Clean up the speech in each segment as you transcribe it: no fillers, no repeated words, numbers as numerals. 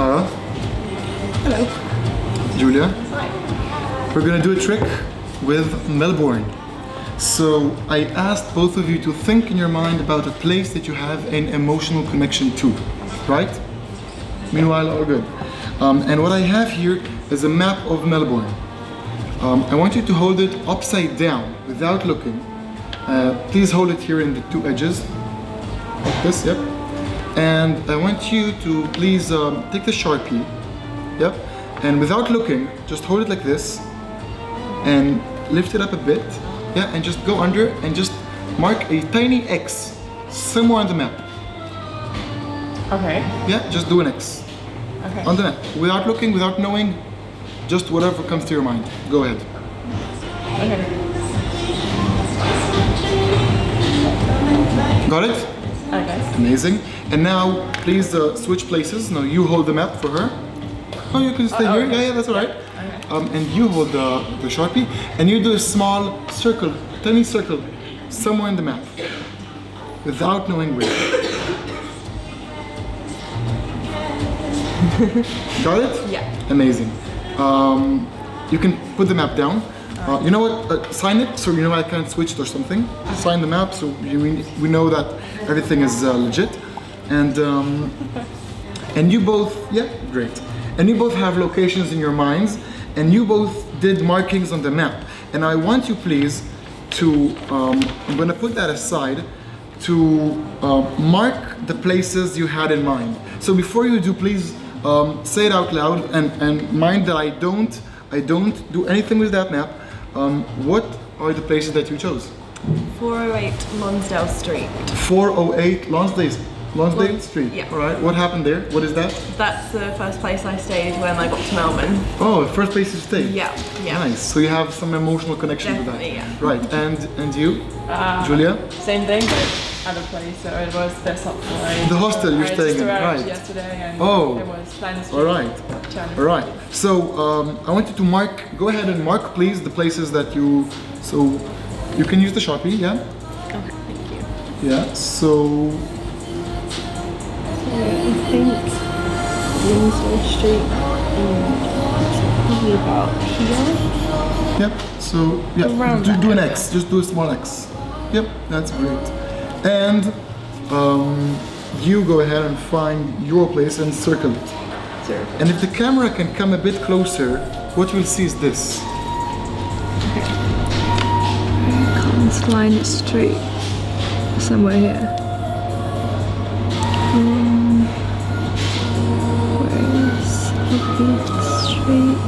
Tara. Hello. Julia. Hi. We're gonna do a trick with Melbourne. So I asked both of you to think in your mind about a place that you have an emotional connection to, right? Meanwhile, all good. And what I have here is a map of Melbourne. I want you to hold it upside down without looking. Please hold it here in the two edges, like this, yep. And I want you to please take the Sharpie, yep. And without looking, just hold it like this and lift it up a bit, yeah, and just go under and just mark a tiny X somewhere on the map. Okay. Yeah, just do an X. Okay. On the map, without looking, without knowing, just whatever comes to your mind. Go ahead. Okay. Got it? Okay. Amazing. And now, please switch places. Now you hold the map for her. Oh, you can stay here. Okay. Yeah, that's all right. Okay. And you hold the Sharpie, and you do a small circle, tiny circle, somewhere in the map, without knowing where. Got it? Yeah. Amazing. You can put the map down. You know what? Sign it so you know I can't switch it or something. Sign the map so we know that everything is legit. And you both, yeah, great. And you both have locations in your minds, and you both did markings on the map. And I want you, please, to I'm gonna put that aside to mark the places you had in mind. So before you do, please say it out loud and mind that I don't do anything with that map. What are the places that you chose? 408 Lonsdale Street. 408 Lonsdale Street. Yeah. All right. What happened there? What is that? That's the first place I stayed when I got to Melbourne. Oh, first place you stayed. Yeah. Yeah. Nice. So you have some emotional connection to that. Definitely, yeah. Right. And you, Julia? Same thing, but other place. So it was the subway. The hostel you're staying in, I just arrived right? yesterday, and Oh. it was Kleine Street. All right. All right. So I want you to mark. Go ahead and mark, please, the places that you. So you can use the Sharpie. Yeah. Okay, thank you. Yeah. So. I think Lonsdale Street is probably about here. Yep. So yeah, Around do an that X. Just do a small X. Yep, that's great. And you go ahead and find your place and circle it. Sure. And if the camera can come a bit closer, what we'll see is this. Kleine Street, somewhere here. Where is Street?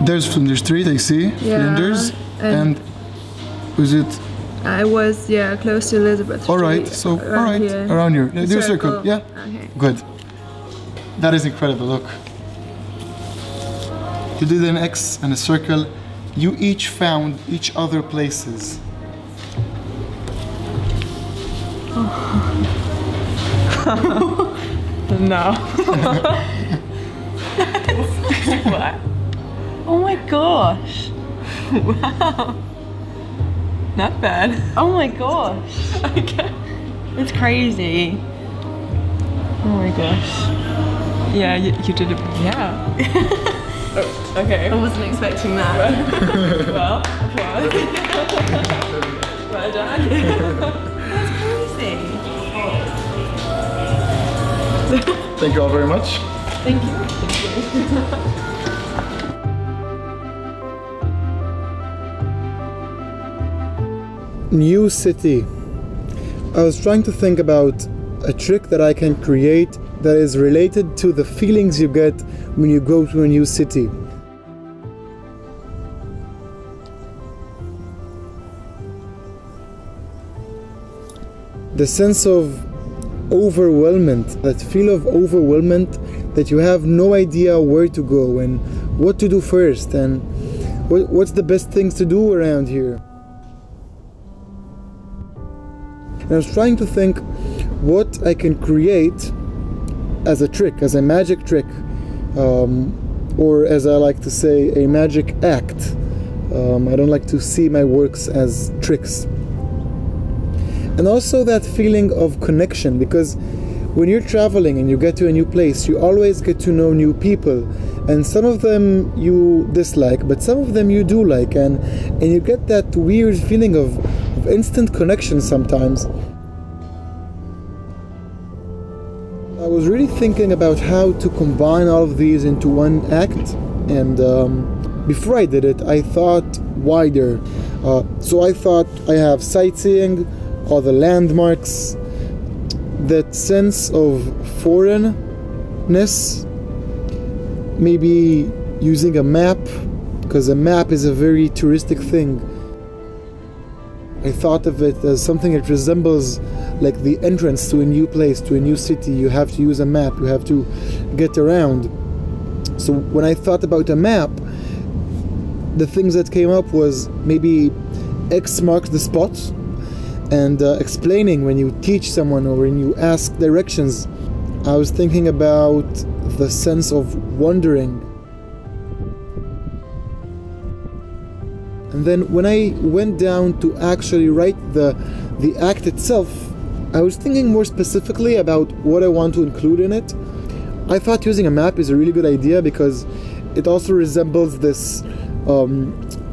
There's Flinders Street, I see. Yeah, Flinders. And is it? I was, yeah, close to Elizabeth Street. All right. So all right, here. around here. Do a circle. Yeah. Okay. Good. That is incredible. Look. You did an X and a circle. You each found each other places. No. What? Oh my gosh. Wow. Not bad. Oh my gosh. Okay. It's crazy. Oh my gosh. Yeah, you did it. Yeah. Oh, okay. I wasn't expecting that. Well, applause. Well done. That's crazy. Thank you all very much. Thank you. New city. I was trying to think about a trick that I can create that is related to the feelings you get when you go to a new city. The sense of overwhelmment, that feel of overwhelmment that you have no idea where to go and what to do first and what's the best things to do around here. And I was trying to think what I can create as a trick, as a magic trick, or as I like to say, a magic act. I don't like to see my works as tricks. And also that feeling of connection, because when you're traveling and you get to a new place, you always get to know new people, and some of them you dislike, but some of them you do like, and you get that weird feeling of instant connection sometimes. I was really thinking about how to combine all of these into one act, and before I did it, I thought wider. So I thought I have sightseeing, all the landmarks, that sense of foreignness, maybe using a map, because a map is a very touristic thing. I thought of it as something that resembles like the entrance to a new place, to a new city. You have to use a map, you have to get around. So when I thought about a map, the things that came up was maybe X marks the spot, and explaining when you teach someone or when you ask directions. I was thinking about the sense of wandering. And then when I went down to actually write the act itself, I was thinking more specifically about what I want to include in it. I thought using a map is a really good idea because it also resembles this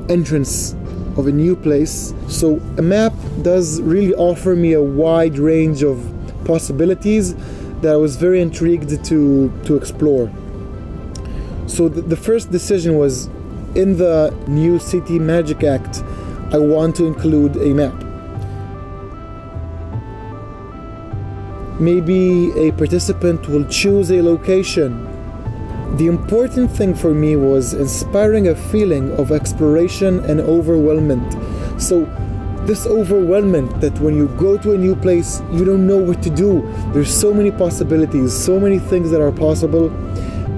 entrance of a new place. So a map does really offer me a wide range of possibilities that I was very intrigued to explore. So the first decision was, in the new City Magic Act, I want to include a map. Maybe a participant will choose a location. The important thing for me was inspiring a feeling of exploration and overwhelmment. So this overwhelmment that when you go to a new place, you don't know what to do. There's so many possibilities, so many things that are possible.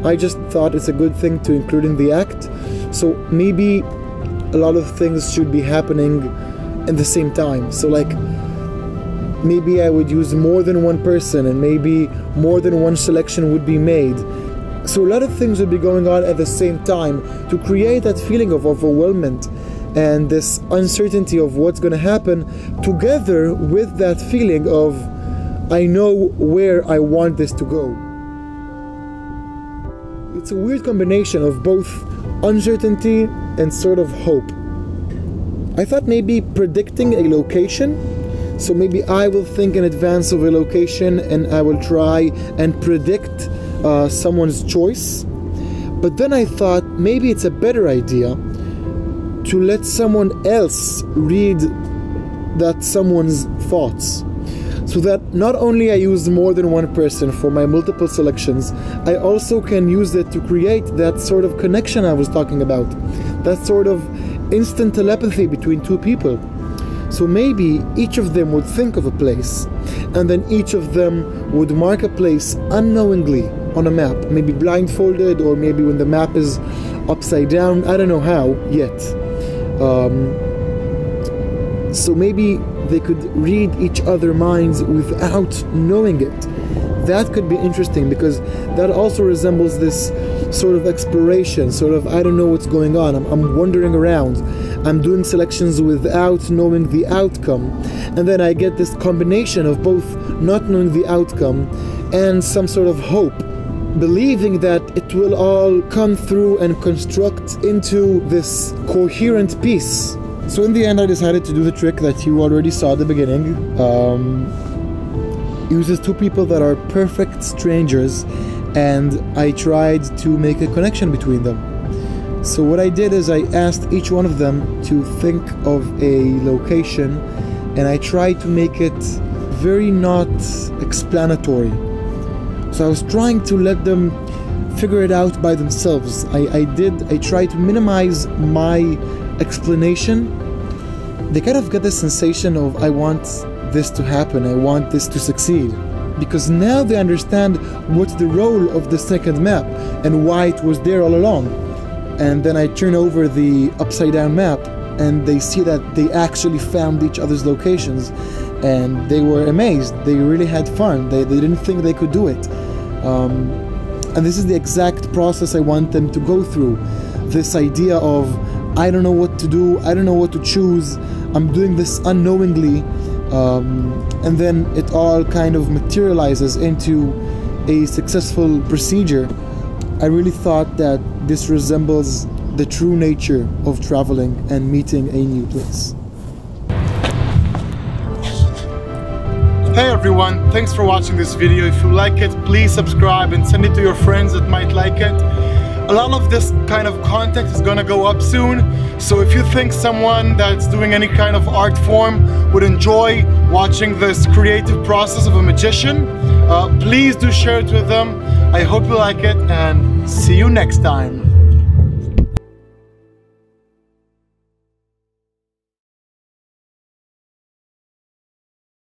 I just thought it's a good thing to include in the act. So maybe a lot of things should be happening at the same time. So like, maybe I would use more than one person, and maybe more than one selection would be made. So a lot of things would be going on at the same time to create that feeling of overwhelmment and this uncertainty of what's going to happen, together with that feeling of I know where I want this to go. It's a weird combination of both uncertainty and sort of hope. I thought maybe predicting a location. So maybe I will think in advance of a location and I will try and predict someone's choice. But then I thought maybe it's a better idea to let someone else read that someone's thoughts. So that not only I use more than one person for my multiple selections, I also can use it to create that sort of connection I was talking about. That sort of instant telepathy between two people. So maybe each of them would think of a place, and then each of them would mark a place unknowingly on a map, maybe blindfolded, or maybe when the map is upside down. I don't know how yet. So maybe they could read each other's minds without knowing it. That could be interesting, because that also resembles this sort of exploration, sort of I don't know what's going on, I'm wandering around, I'm doing selections without knowing the outcome, and then I get this combination of both not knowing the outcome and some sort of hope, believing that it will all come through and construct into this coherent piece. So in the end I decided to do the trick that you already saw at the beginning. Uses two people that are perfect strangers, and I tried to make a connection between them. So what I did is I asked each one of them to think of a location, and I tried to make it very not explanatory. So I was trying to let them figure it out by themselves. I tried to minimize my explanation. They kind of get the sensation of I want this to happen, I want this to succeed, because now they understand what's the role of the second map and why it was there all along. And then I turn over the upside down map and they see that they actually found each other's locations, and they were amazed. They really had fun. They didn't think they could do it. And this is the exact process I want them to go through. This idea of I don't know what to do, I don't know what to choose, I'm doing this unknowingly, and then it all kind of materializes into a successful procedure. I really thought that this resembles the true nature of traveling and meeting a new place. Hey everyone, thanks for watching this video. If you like it, please subscribe and send it to your friends that might like it. A lot of this kind of content is gonna go up soon, so if you think someone that's doing any kind of art form would enjoy watching this creative process of a magician, please do share it with them. I hope you like it, and see you next time.